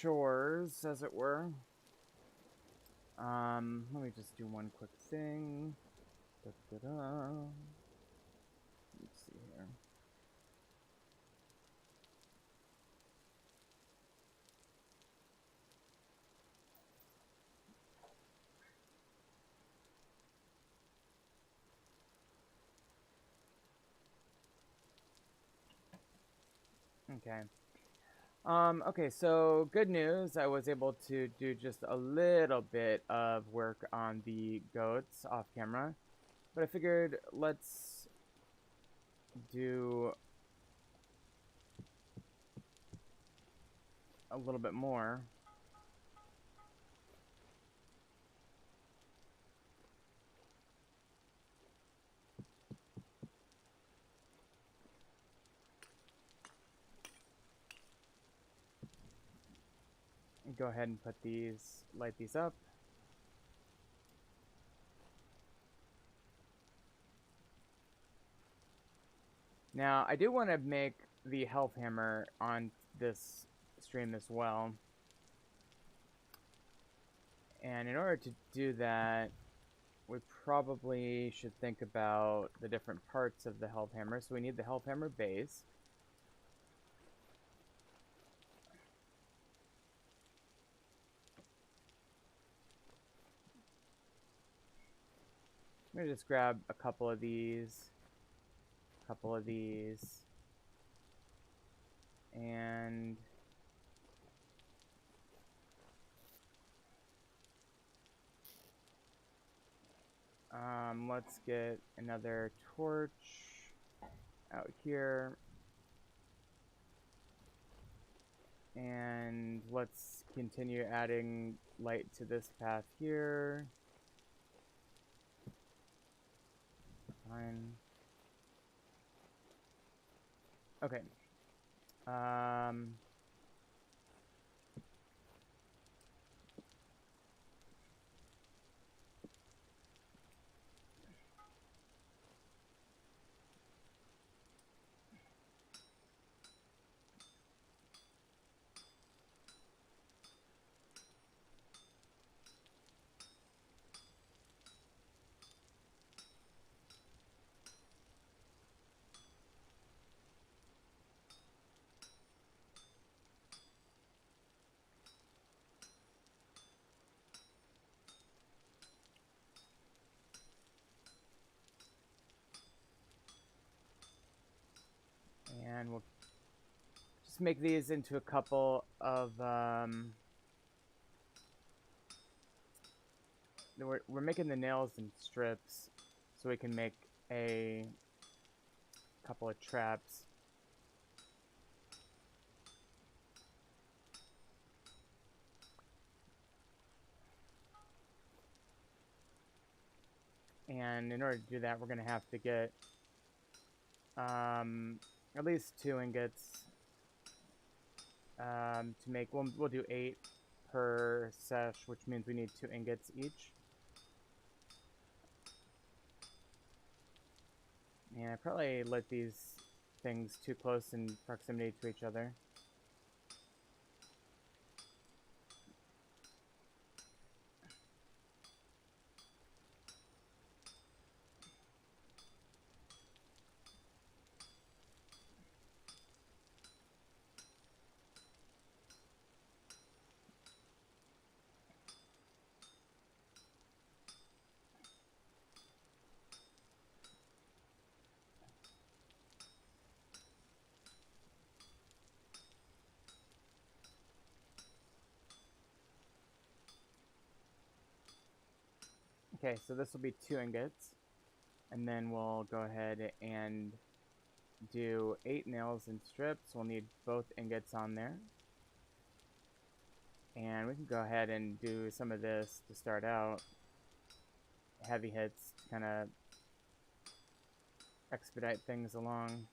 chores, as it were. Let me just do one quick thing. Da-da-da. Let's see here. Okay. Okay, so good news. I was able to do just a little bit of work on the goats off camera, but I figured let's do a little bit more. Go ahead and light these up. Now, I do want to make the health hammer on this stream as well. And in order to do that, we probably should think about the different parts of the health hammer. So we need the health hammer base. I'm going to just grab a couple of these, and let's get another torch out here. And let's continue adding light to this path here. Fine. Okay. And we'll just make these into a couple of we're making the nails in strips so we can make a couple of traps. And in order to do that, we're going to have to get at least 2 ingots to make. We'll do 8 per sesh, which means we need 2 ingots each. And I probably lit these things too close in proximity to each other. Okay, so this will be 2 ingots. And then we'll go ahead and do 8 nails in strips. We'll need both ingots on there. And we can go ahead and do some of this to start out. Heavy hits to kind of expedite things along.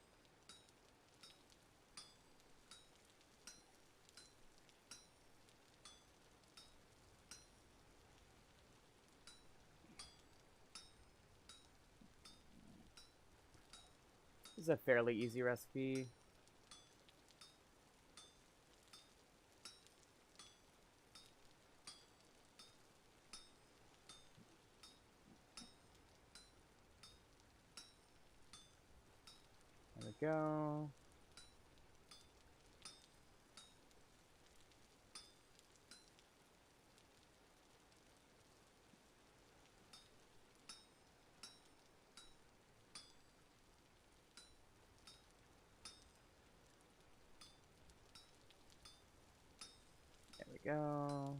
This is a fairly easy recipe. go. There we go.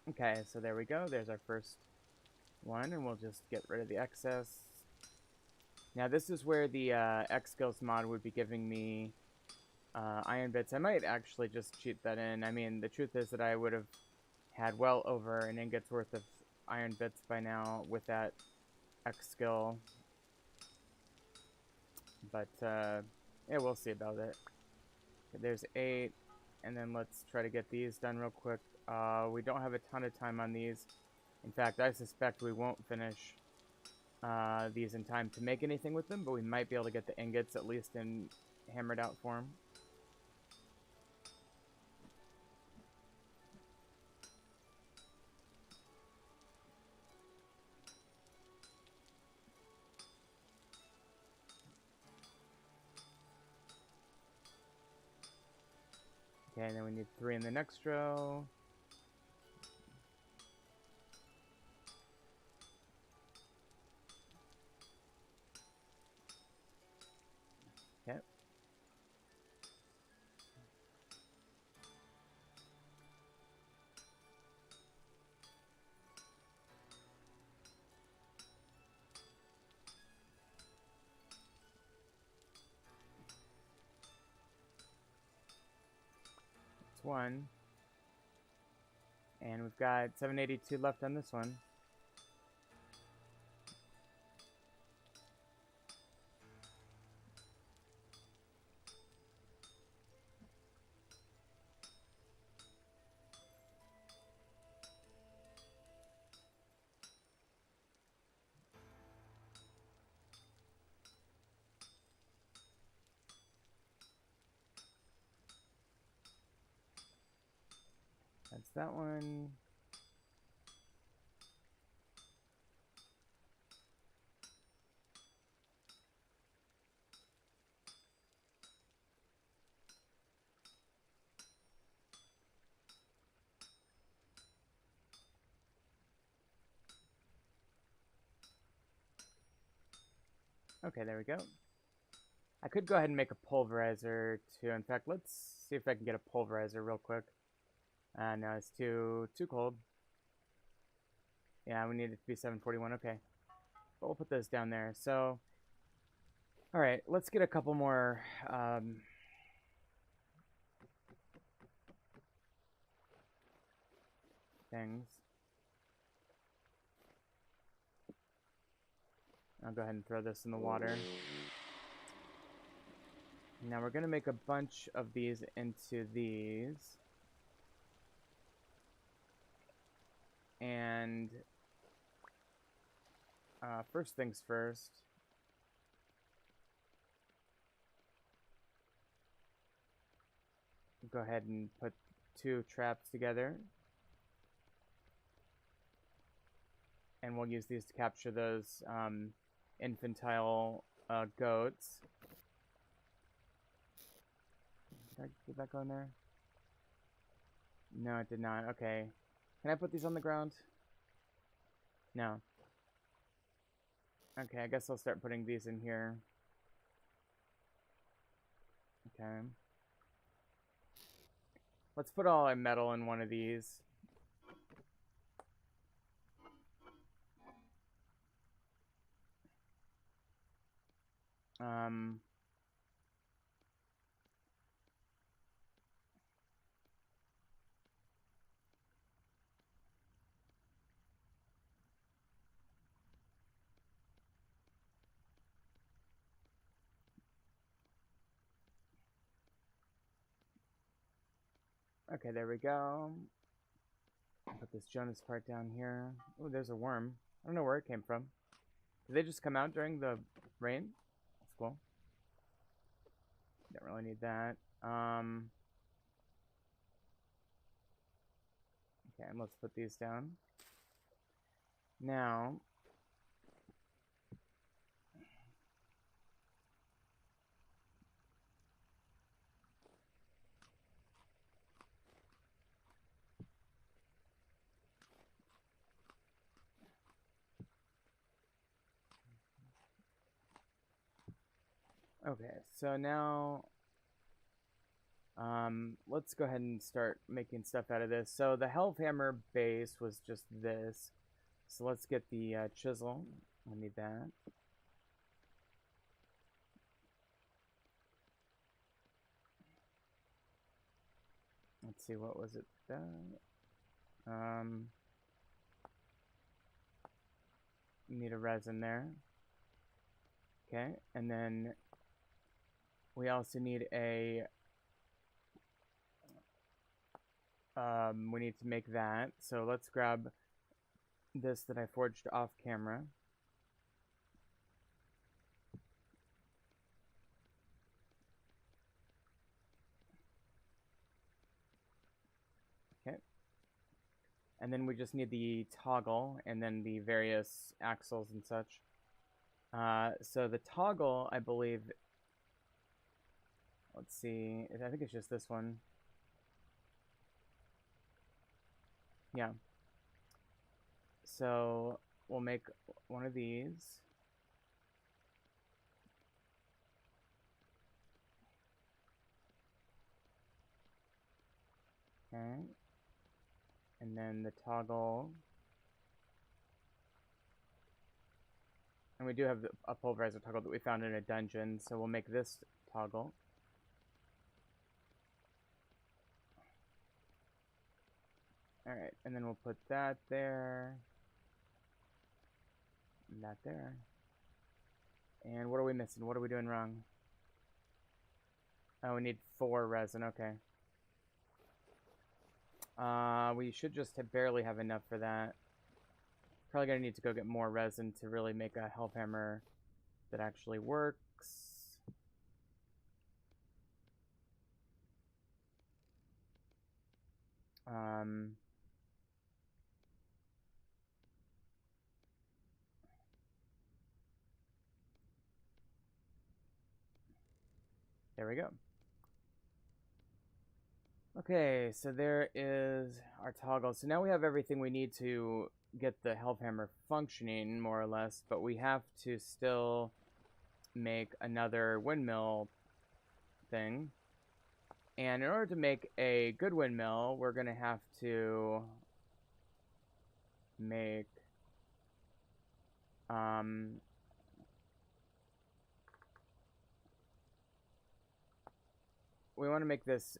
Okay, so there we go. There's our first one, and we'll just get rid of the excess. Now this is where the X skills mod would be giving me iron bits. I might actually just cheat that in. I mean, the truth is that I would have had well over an ingot's worth of iron bits by now with that X skill. But yeah, we'll see about it. Okay, there's 8, and then let's try to get these done real quick. We don't have a ton of time on these. In fact, I suspect we won't finish these in time to make anything with them, but we might be able to get the ingots at least in hammered out form. Okay, and then we need 3 in the next row. Okay. That's 1. And we've got 782 left on this one. That's that one. Okay, there we go. I could go ahead and make a pulverizer too. In fact, let's see if I can get a pulverizer real quick. No, it's too cold. Yeah, we need it to be 741. Okay, but we'll put those down there. So, all right, let's get a couple more things. I'll go ahead and throw this in the water. Now we're going to make a bunch of these into these. And first things first. Go ahead and put 2 traps together. And we'll use these to capture those infantile goats. Did I get that going there? No, it did not. Okay. Can I put these on the ground? No. Okay, I guess I'll start putting these in here. Okay. Let's put all our metal in one of these. Okay, there we go. Put this Jonas part down here. Oh, there's a worm. I don't know where it came from. Did they just come out during the rain? That's cool. Don't really need that. Okay, and let's put these down. Now, okay, so now let's go ahead and start making stuff out of this. So the Hellhammer base was just this. So let's get the chisel. I need that. Let's see, what was it? Need a resin there. Okay, and then we also need a we need to make that. So let's grab this that I forged off camera. Okay. And then we just need the toggle and then the various axles and such. So the toggle, I believe, let's see, I think it's just this one. Yeah. So we'll make one of these. Okay. And then the toggle. And we do have a pulverizer toggle that we found in a dungeon, so we'll make this toggle. Alright, and then we'll put that there. And that there. And what are we missing? What are we doing wrong? Oh, we need 4 resin, okay. We should just barely have enough for that. Probably gonna need to go get more resin to really make a Hellhammer that actually works. There we go. Okay, so there is our toggle. So now we have everything we need to get the Hellhammer functioning, more or less, but we have to still make another windmill thing. And in order to make a good windmill, we're going to have to make we want to make this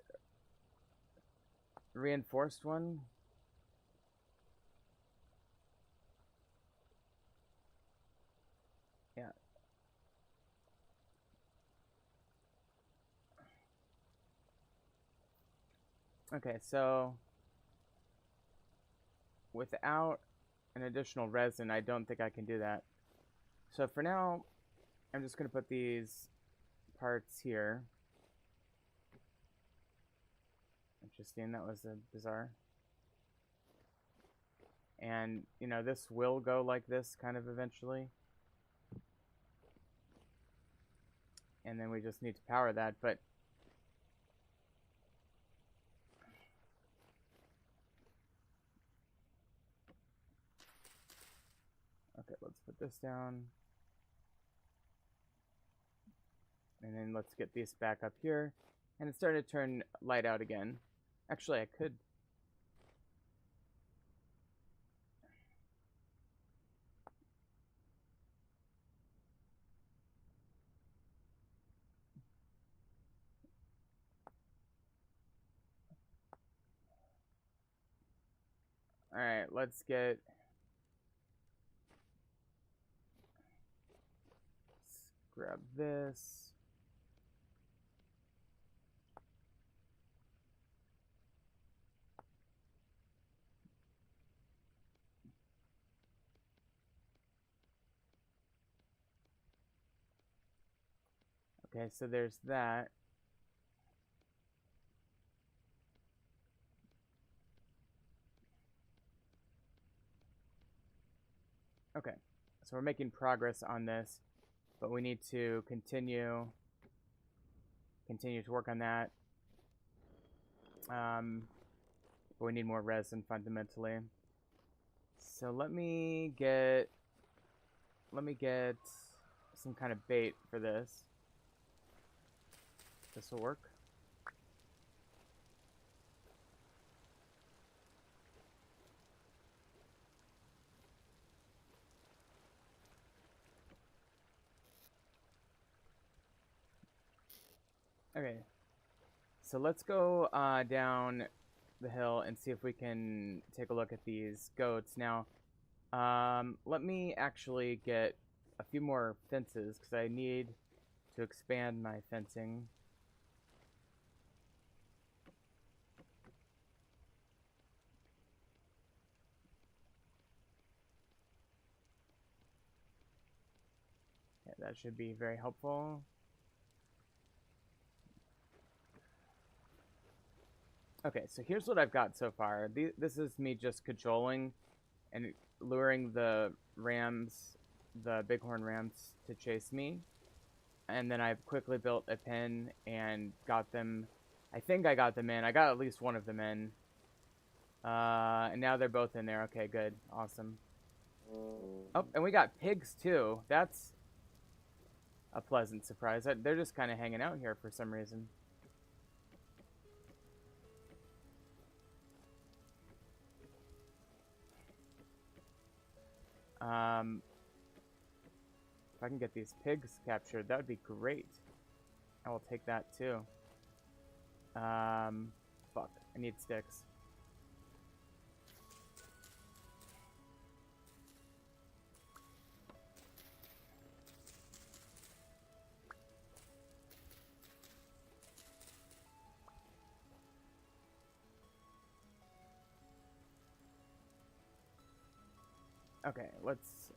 reinforced one. Yeah. Okay, so without an additional resin, I don't think I can do that. So for now, I'm just going to put these parts here. Interesting, that was bizarre. And, you know, this will go like this kind of eventually. And then we just need to power that, but okay, let's put this down. And then let's get these back up here. And it's starting to turn light out again. Actually, I could... Alright, let's get... Let's grab this. Okay, so there's that. Okay, so we're making progress on this, but we need to continue to work on that. But we need more resin fundamentally. So let me get some kind of bait for this. This will work. Okay, so let's go down the hill and see if we can take a look at these goats. Now, let me actually get a few more fences because I need to expand my fencing. Yeah, that should be very helpful. Okay, so here's what I've got so far. This is me just cajoling and luring the rams, the bighorn rams, to chase me. And then I've quickly built a pen and got them. I think I got them in. I got at least one of them in. And now they're both in there. Okay, good. Awesome. Oh, and we got pigs too. That's a pleasant surprise. They're just kind of hanging out here for some reason. If I can get these pigs captured, that would be great. I will take that too. Fuck. I need sticks. Okay, let's...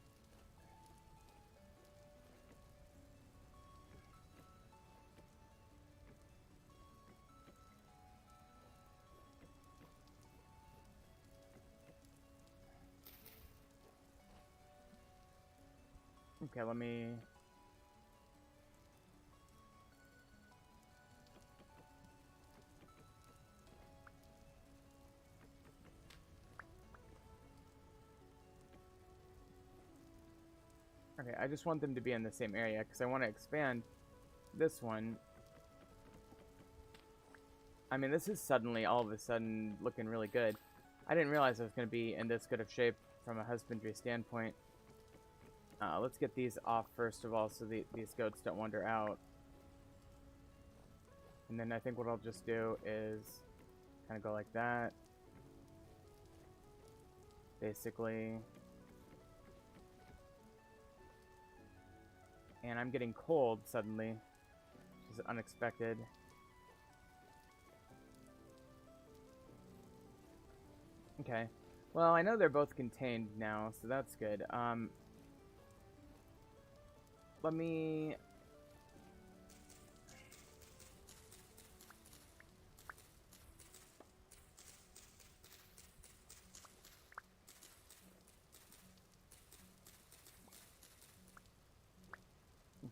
Okay, let me... Okay, I just want them to be in the same area because I want to expand this one. I mean, this is suddenly, all of a sudden, looking really good. I didn't realize I was going to be in this good of shape from a husbandry standpoint. Let's get these off first of all so these goats don't wander out. And then I think what I'll just do is kind of go like that. Basically. And I'm getting cold suddenly, which is unexpected. Okay. Well, I know they're both contained now, so that's good. Let me...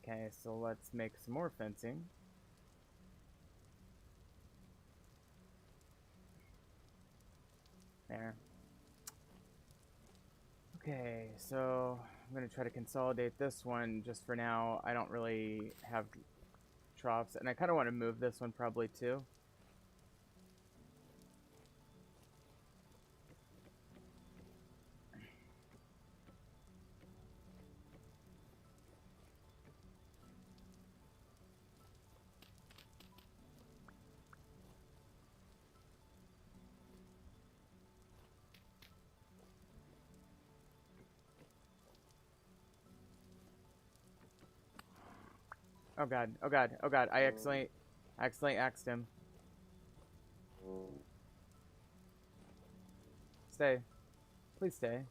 Okay, so let's make some more fencing. There. Okay, so I'm going to try to consolidate this one just for now. I don't really have troughs, and I kind of want to move this one probably too. Oh god, oh god, oh god, I accidentally axed him. Stay. Please stay.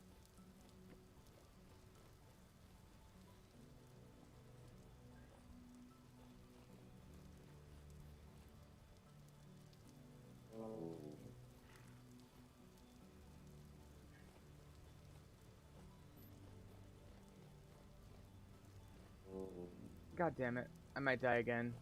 God damn it. I might die again.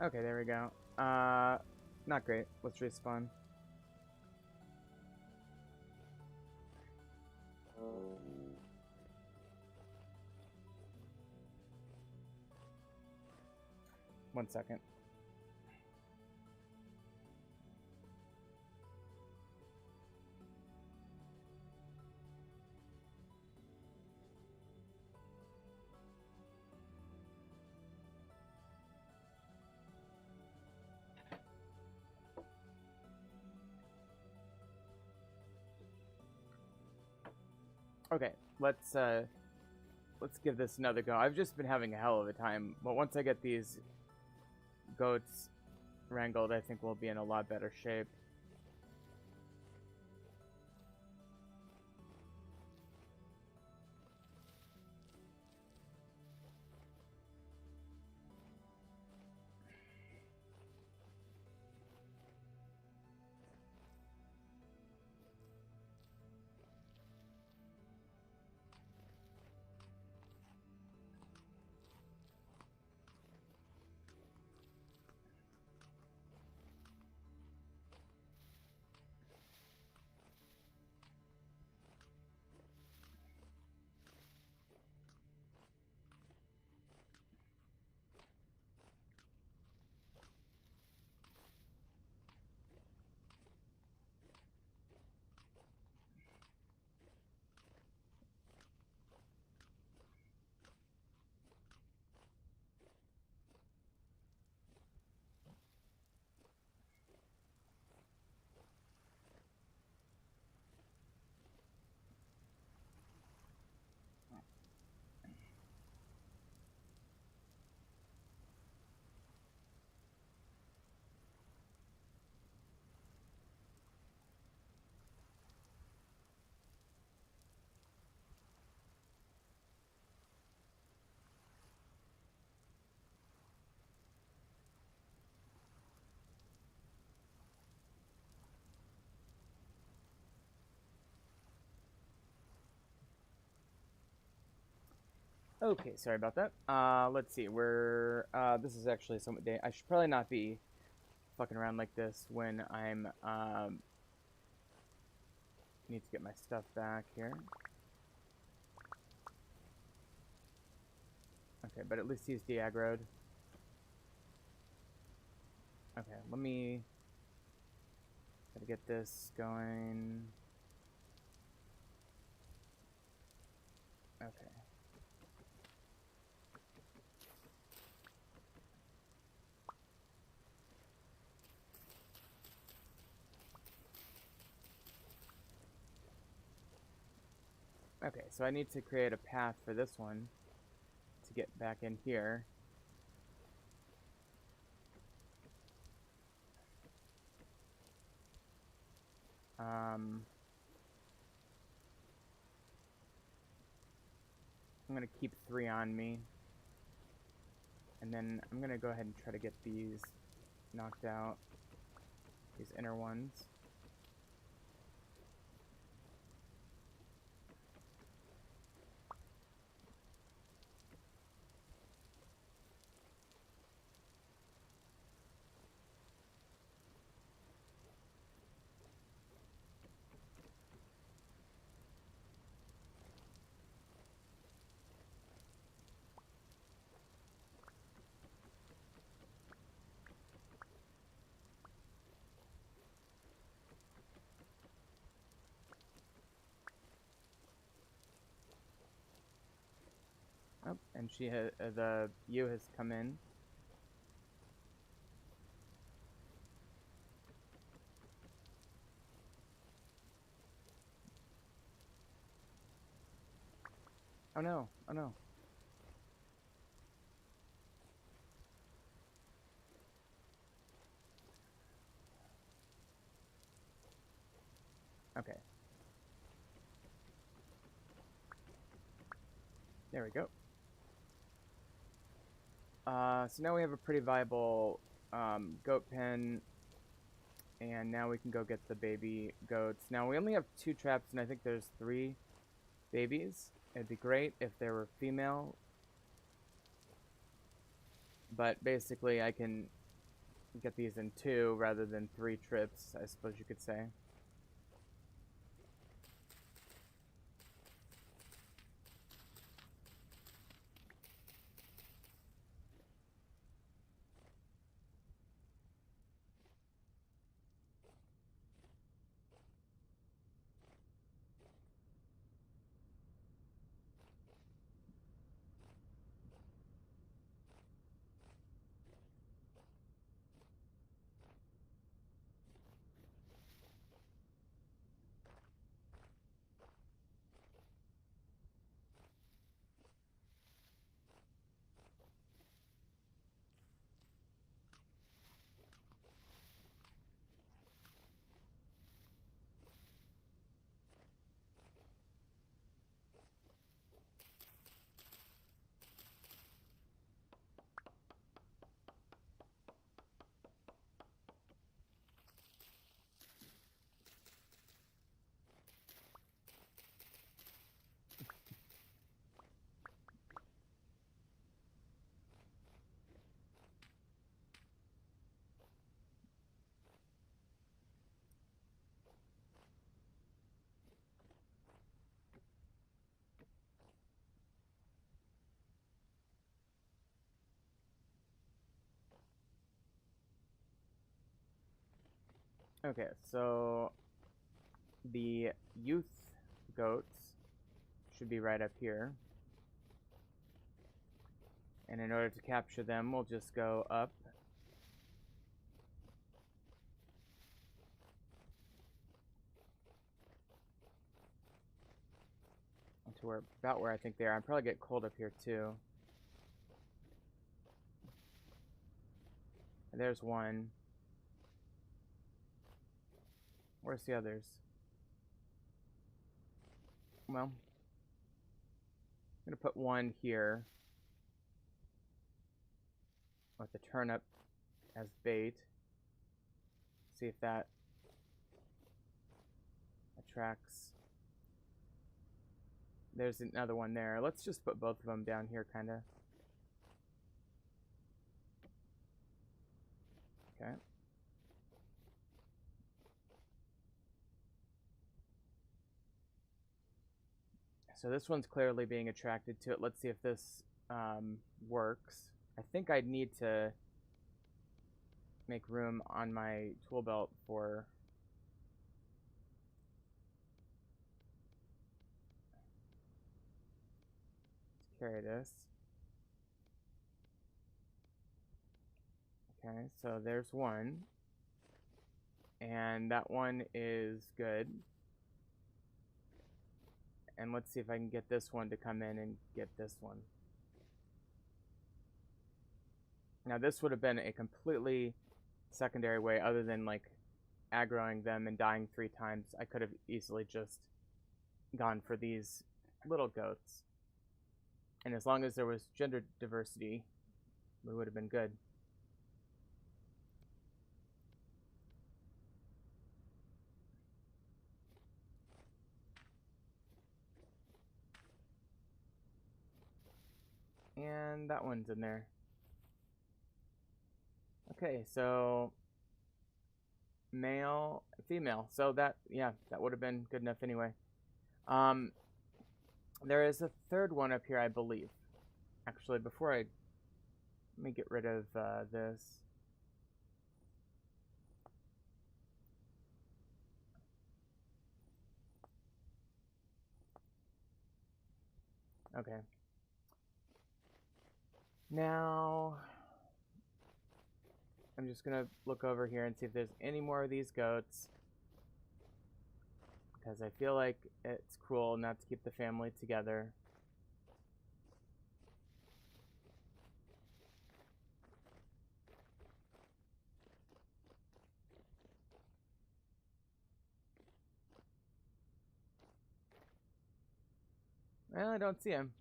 Okay, there we go. Not great. Let's respawn. One second. Okay, let's give this another go. I've just been having a hell of a time, but once I get these goats wrangled, I think we'll be in a lot better shape. Okay, sorry about that. Let's see. This is actually somewhat day. I should probably not be fucking around like this when I'm need to get my stuff back here. Okay, but at least he's de-aggroed. Okay, let me gotta get this going. Okay. Okay, so I need to create a path for this one to get back in here. I'm gonna keep 3 on me. And then I'm gonna go ahead and try to get these knocked out. These inner ones. Oh, and the ewe has come in. Oh no, oh no. Okay. There we go. So now we have a pretty viable goat pen, and now we can go get the baby goats. Now we only have 2 traps, and I think there's 3 babies. It'd be great if they were female, but basically I can get these in 2 rather than 3 trips, I suppose you could say. Okay, so the youth goats should be right up here. And in order to capture them, we'll just go up. To about where I think they are. I'd probably get cold up here too. And there's one. Where's the others? Well, I'm gonna put one here with the turnip as bait. See if that attracts. There's another one there. Let's just put both of them down here, kind of. Okay. So this one's clearly being attracted to it. Let's see if this works. I think I'd need to make room on my tool belt for carry this. Okay, so there's one. And that one is good. And let's see if I can get this one to come in and get this one. Now this would have been a completely secondary way other than like aggroing them and dying 3 times. I could have easily just gone for these little goats. And as long as there was gender diversity, we would have been good. And that one's in there. Okay, so male, female. So that, yeah, that would have been good enough anyway. There is a third one up here, I believe. Actually, before let me get rid of this. Okay. Now, I'm just gonna look over here and see if there's any more of these goats. Because I feel like it's cruel not to keep the family together. Well, I don't see him.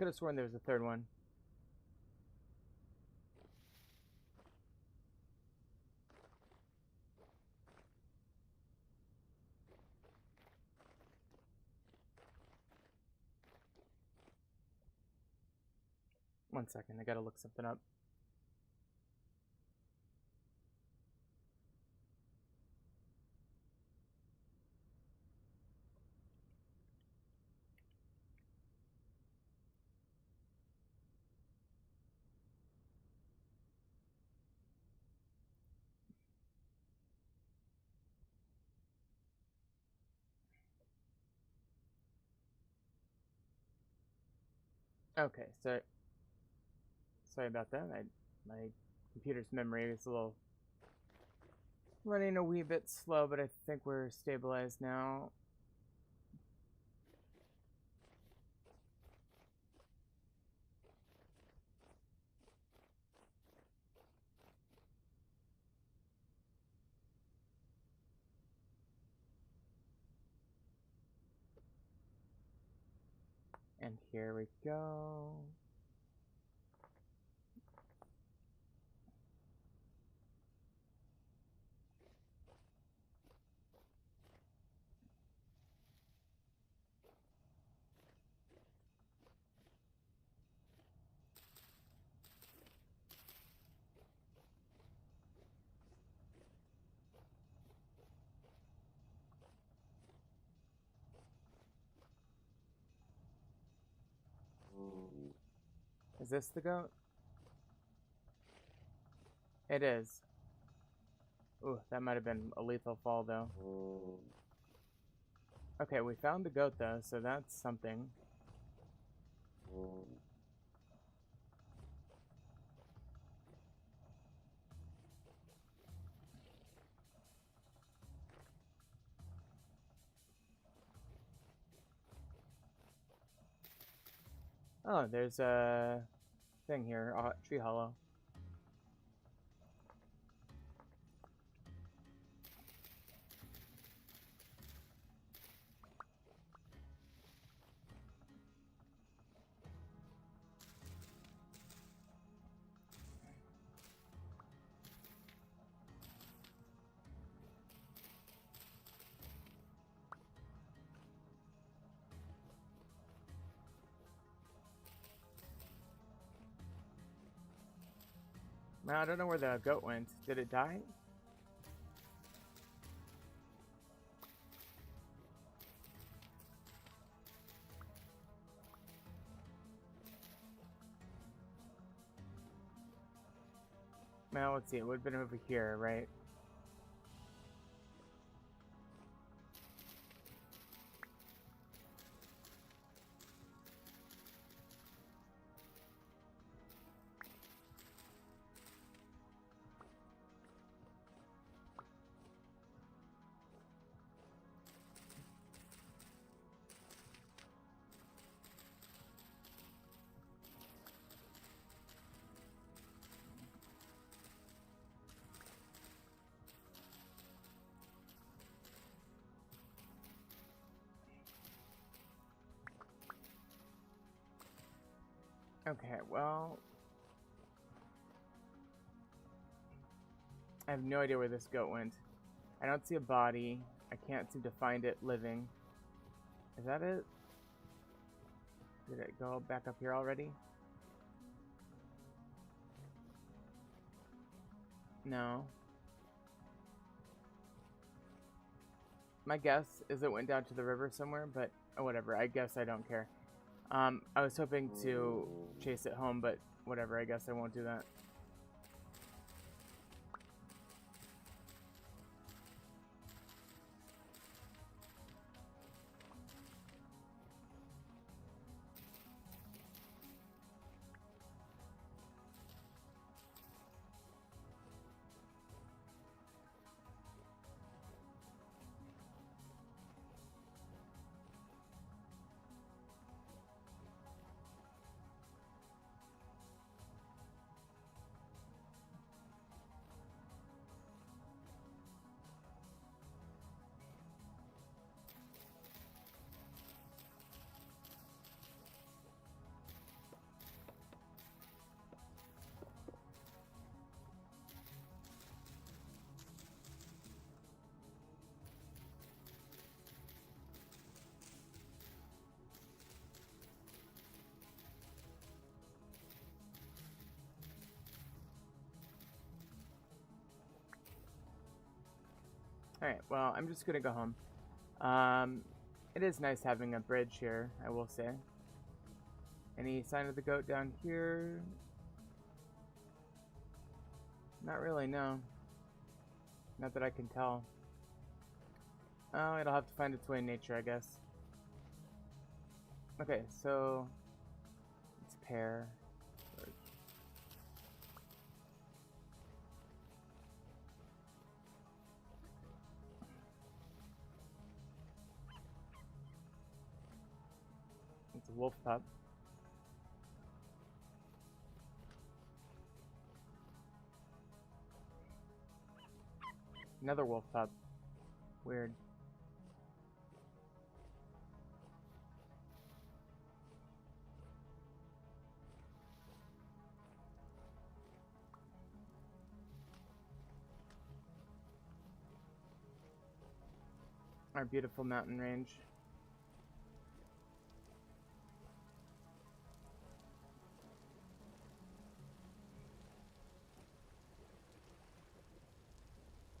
Could have sworn there was a third one. One second, I gotta look something up. Okay, so sorry about that. My computer's memory is a little running a wee bit slow, but I think we're stabilized now. And here we go. Is this the goat? It is. Ooh, that might have been a lethal fall, though. Okay, we found the goat, though, so that's something. Oh, there's a thing here, tree hollow. Now, I don't know where the goat went. Did it die? Now, let's see. It would have been over here, right? Okay, well... I have no idea where this goat went. I don't see a body. I can't seem to find it living. Is that it? Did it go back up here already? No. My guess is it went down to the river somewhere, but whatever. I guess I don't care. I was hoping to chase it home, but whatever. I guess I won't do that. Alright, well, I'm just gonna go home. Um, it is nice having a bridge here, I will say. Any sign of the goat down here? Not really, no. Not that I can tell. Oh, it'll have to find its way in nature, I guess. Okay, so it's pear. It's a wolf pup. Another wolf pup. Weird. Our beautiful mountain range.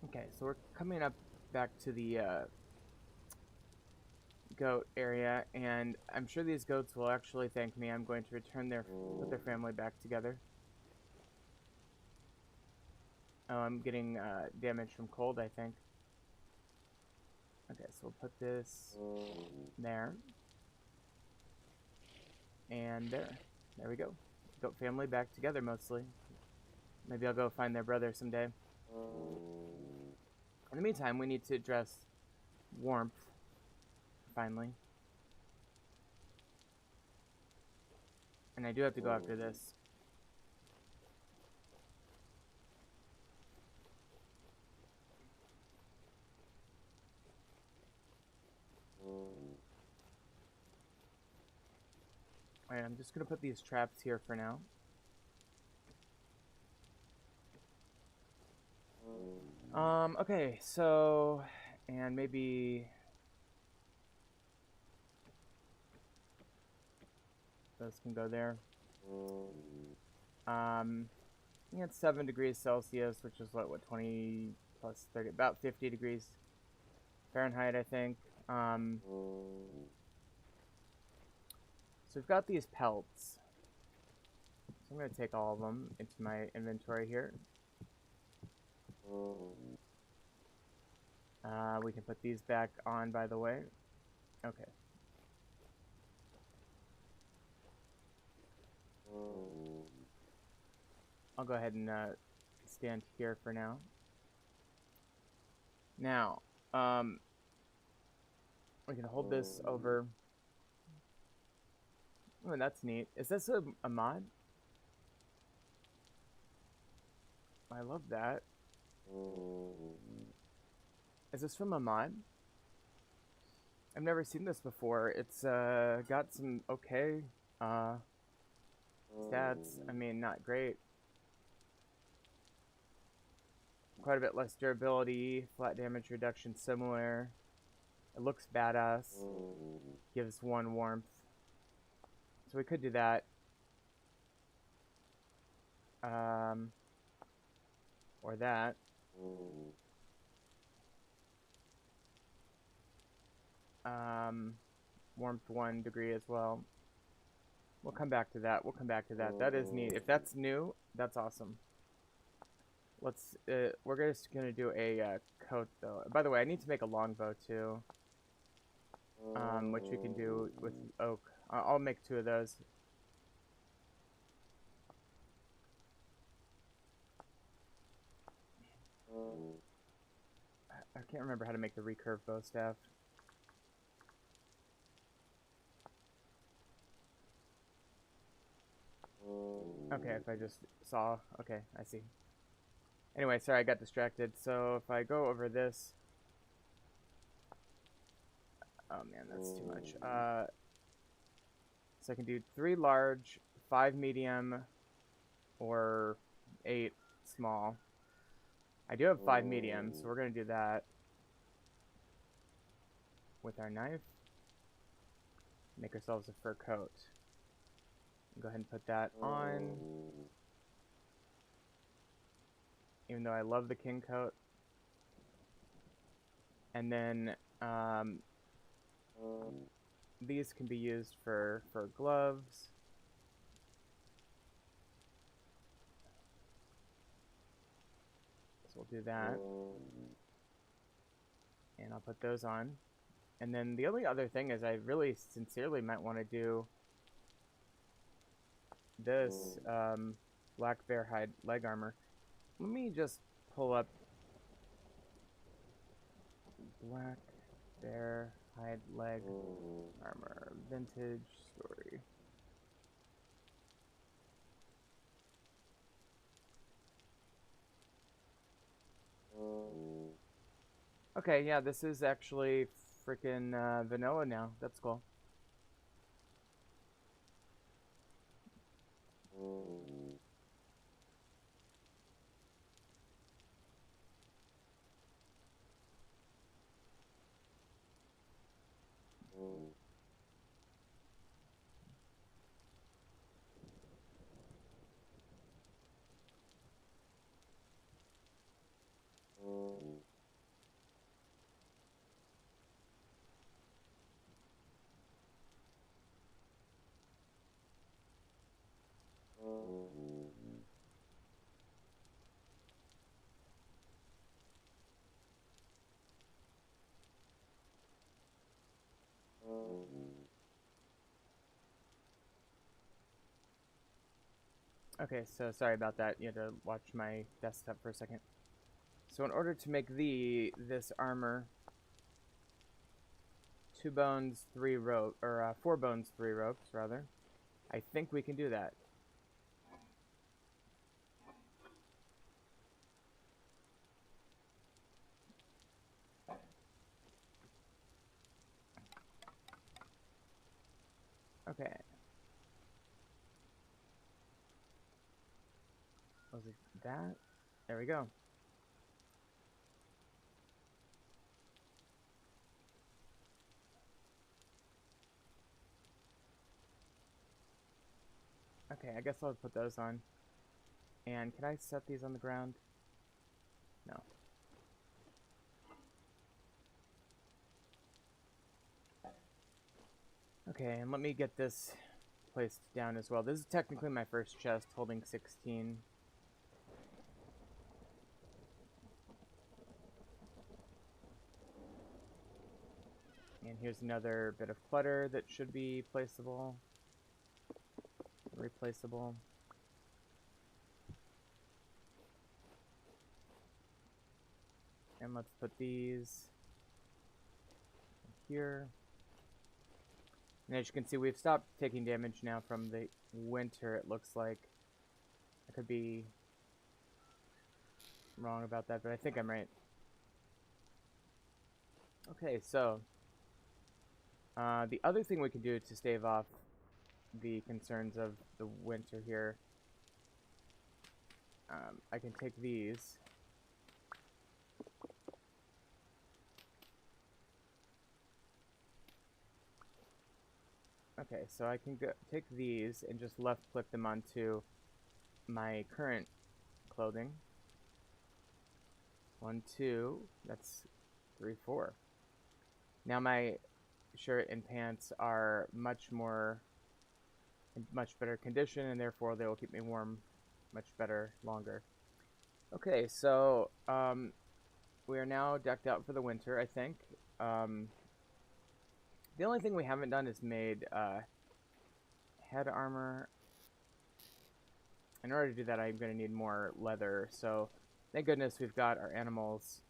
Okay, so we're coming up back to the goat area, and I'm sure these goats will actually thank me. I'm going to return put their family back together. Oh, I'm getting damage from cold, I think. Okay, so we'll put this there. And there. There we go. Goat family back together, mostly. Maybe I'll go find their brother someday. In the meantime, we need to address warmth, finally. And I do have to go after this. Alright, I'm just gonna put these traps here for now. Okay, so, and maybe those can go there. Yeah, it's 7 degrees Celsius, which is what 20 plus 30, about 50 degrees Fahrenheit, I think. So we've got these pelts. So I'm going to take all of them into my inventory here. We can put these back on, by the way. Okay. I'll go ahead and stand here for now. Now, we can hold this over. Oh, that's neat. Is this a mod? I love that. Is this from a mod? I've never seen this before. It's got some okay stats. I mean, not great. Quite a bit less durability, flat damage reduction similar. It looks badass. Gives 1 warmth. So we could do that. Or that. Warmth 1 degree as well. We'll come back to that. We'll come back to that. That is neat. If that's new, that's awesome. Let's, we're just gonna do a coat though. By the way, I need to make a longbow too. Which we can do with oak. I'll make 2 of those. I can't remember how to make the recurve bow staff. Okay, if I just saw. Okay, I see. Anyway, sorry, I got distracted. So if I go over this. Oh man, that's too much. So I can do 3 large, 5 medium, or 8 small. I do have 5 medium, so we're going to do that with our knife. Make ourselves a fur coat. Go ahead and put that on. Even though I love the king coat. And then these can be used for gloves. So we'll do that. And I'll put those on. And then the only other thing is I really sincerely might want to do this black bear hide leg armor. Let me just pull up black bear hide leg armor vintage story. Okay, yeah, this is actually freaking vanilla now. That's cool. Okay, so sorry about that. You had to watch my desktop for a second. So in order to make this armor, 2 bones, 3 rope, or 4 bones, 3 ropes, rather. I think we can do that. Okay. Was it that? There we go. Okay, I guess I'll put those on. And can I set these on the ground? No. Okay, and let me get this placed down as well. This is technically my first chest, holding 16. And here's another bit of clutter that should be placeable. Replaceable. And let's put these here. And as you can see, we've stopped taking damage now from the winter, it looks like. I could be wrong about that, but I think I'm right. Okay, so the other thing we can do to stave off the concerns of the winter here, I can take these. Okay, so I can take these and just left click them onto my current clothing. 1, 2, that's 3, 4. Now my shirt and pants are in much better condition, and therefore they will keep me warm much better longer. Okay, so we are now decked out for the winter, I think. The only thing we haven't done is made head armor. In order to do that, I'm going to need more leather, so thank goodness we've got our animals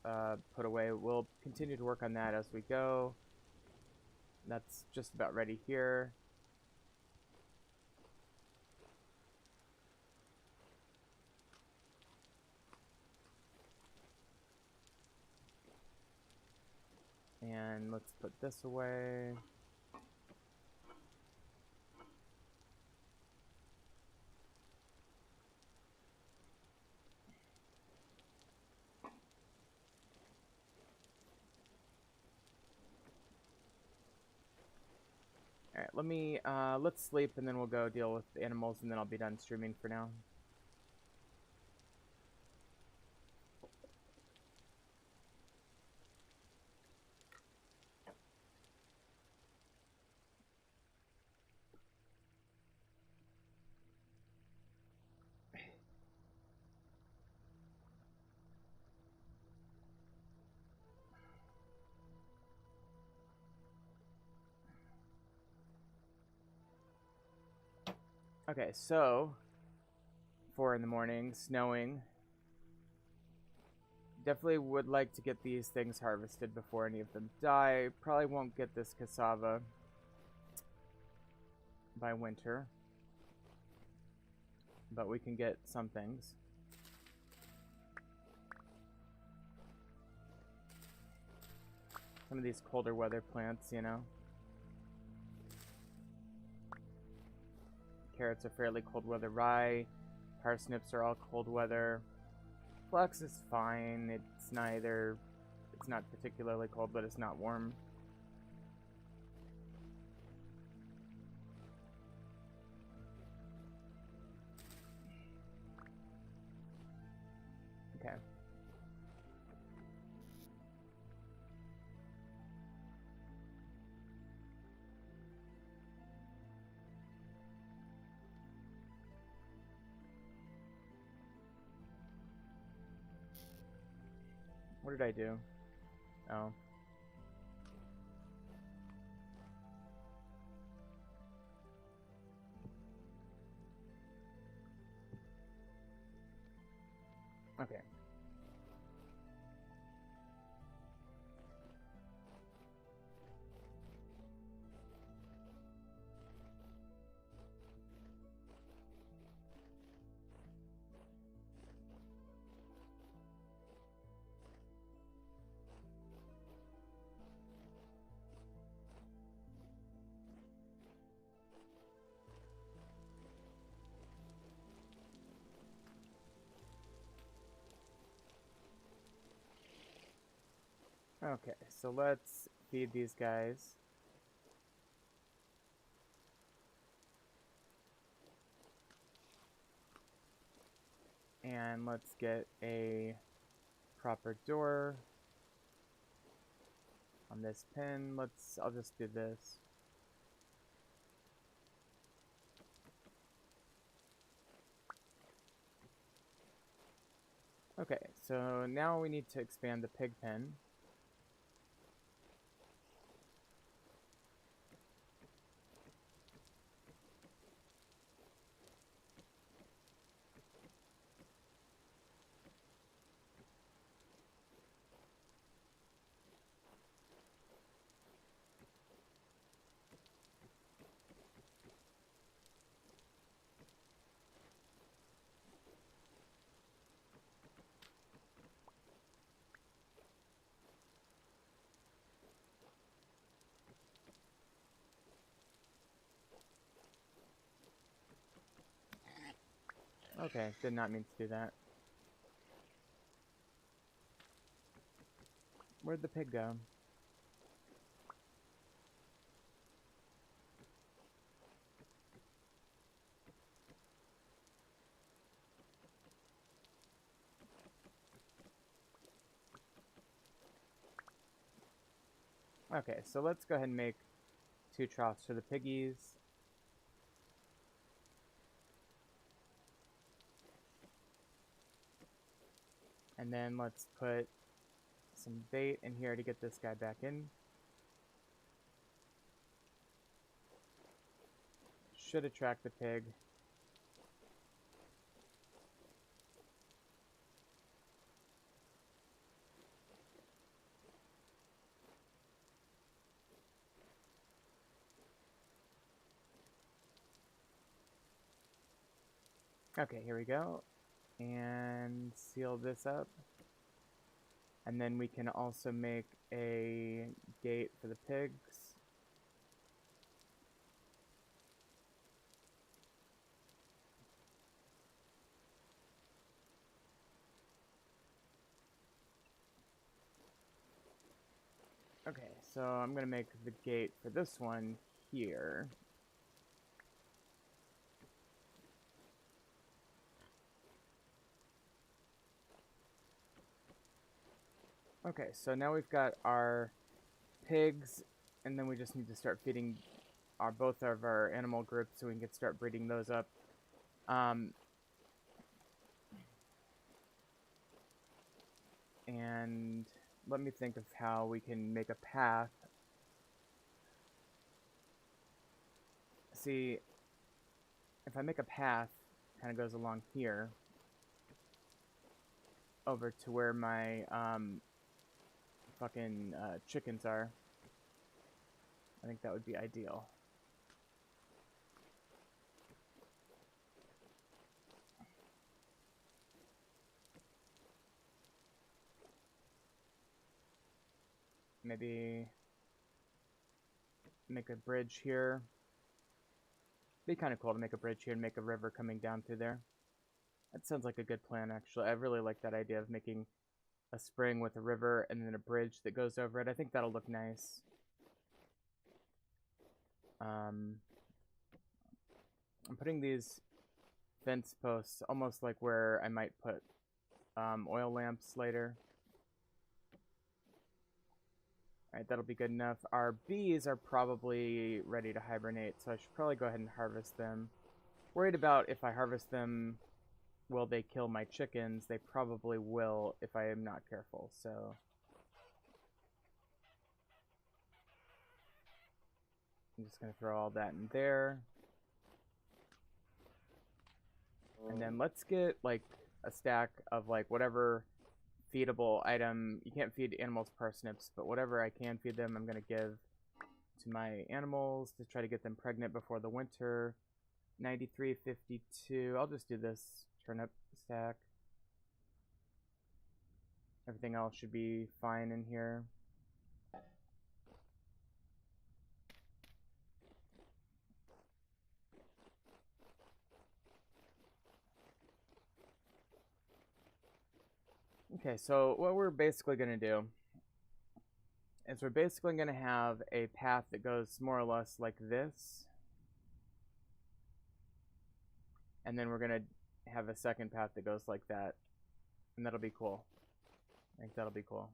put away. We'll continue to work on that as we go. That's just about ready here. And let's put this away. Alright, let's sleep and then we'll go deal with the animals and then I'll be done streaming for now. Okay, so 4 in the morning, snowing. Definitely would like to get these things harvested before any of them die. Probably won't get this cassava by winter, but we can get some things. Some of these colder weather plants, you know. Carrots are fairly cold weather. Rye, parsnips are all cold weather. Flax is fine. It's not particularly cold, but it's not warm. Okay. What did I do? Oh. Okay. Okay, so let's feed these guys. And let's get a proper door on this pin. I'll just do this. Okay, so now we need to expand the pig pen. Okay, did not mean to do that. Where'd the pig go? Okay, so let's go ahead and make 2 troughs for the piggies. And then let's put some bait in here to get this guy back in. Should attract the pig. Okay, here we go. And seal this up. And then we can also make a gate for the pigs. Okay, so I'm going to make the gate for this one here. Okay, so now we've got our pigs, and then we just need to start feeding both of our animal groups so we can start breeding those up. And let me think of how we can make a path. See, if I make a path, kind of goes along here, over to where my fucking chickens are, I think that would be ideal. Maybe make a bridge here. Be kind of cool to make a bridge here and make a river coming down through there. That sounds like a good plan, actually. I really like that idea of making a spring with a river and then a bridge that goes over it. I think that'll look nice. I'm putting these fence posts almost like where I might put oil lamps later. Alright, that'll be good enough. Our bees are probably ready to hibernate, so I should probably go ahead and harvest them. Worried about if I harvest them, will they kill my chickens? They probably will if I am not careful, so... I'm just going to throw all that in there. And then let's get, like, a stack of, like, whatever feedable item. You can't feed animals parsnips, but whatever I can feed them, I'm going to give to my animals to try to get them pregnant before the winter. 93.52. I'll just do this turnip stack. Everything else should be fine in here. Okay, so what we're basically going to do is we're basically going to have a path that goes more or less like this. And then we're going to have a second path that goes like that. And that'll be cool. I think that'll be cool.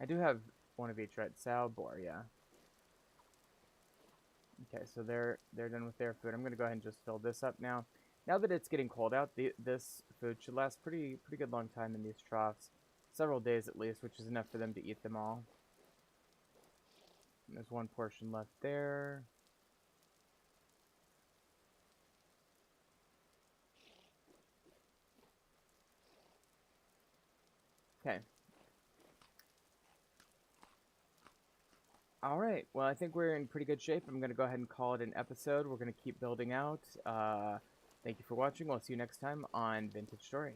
I do have one of each, right? Sow, boar, yeah. Okay, so they're done with their food. I'm gonna go ahead and just fill this up now. Now that it's getting cold out, this food should last pretty good long time in these troughs, several days at least, which is enough for them to eat them all. And there's one portion left there. Okay. All right. Well, I think we're in pretty good shape. I'm going to go ahead and call it an episode. We're going to keep building out. Thank you for watching. We'll see you next time on Vintage Story.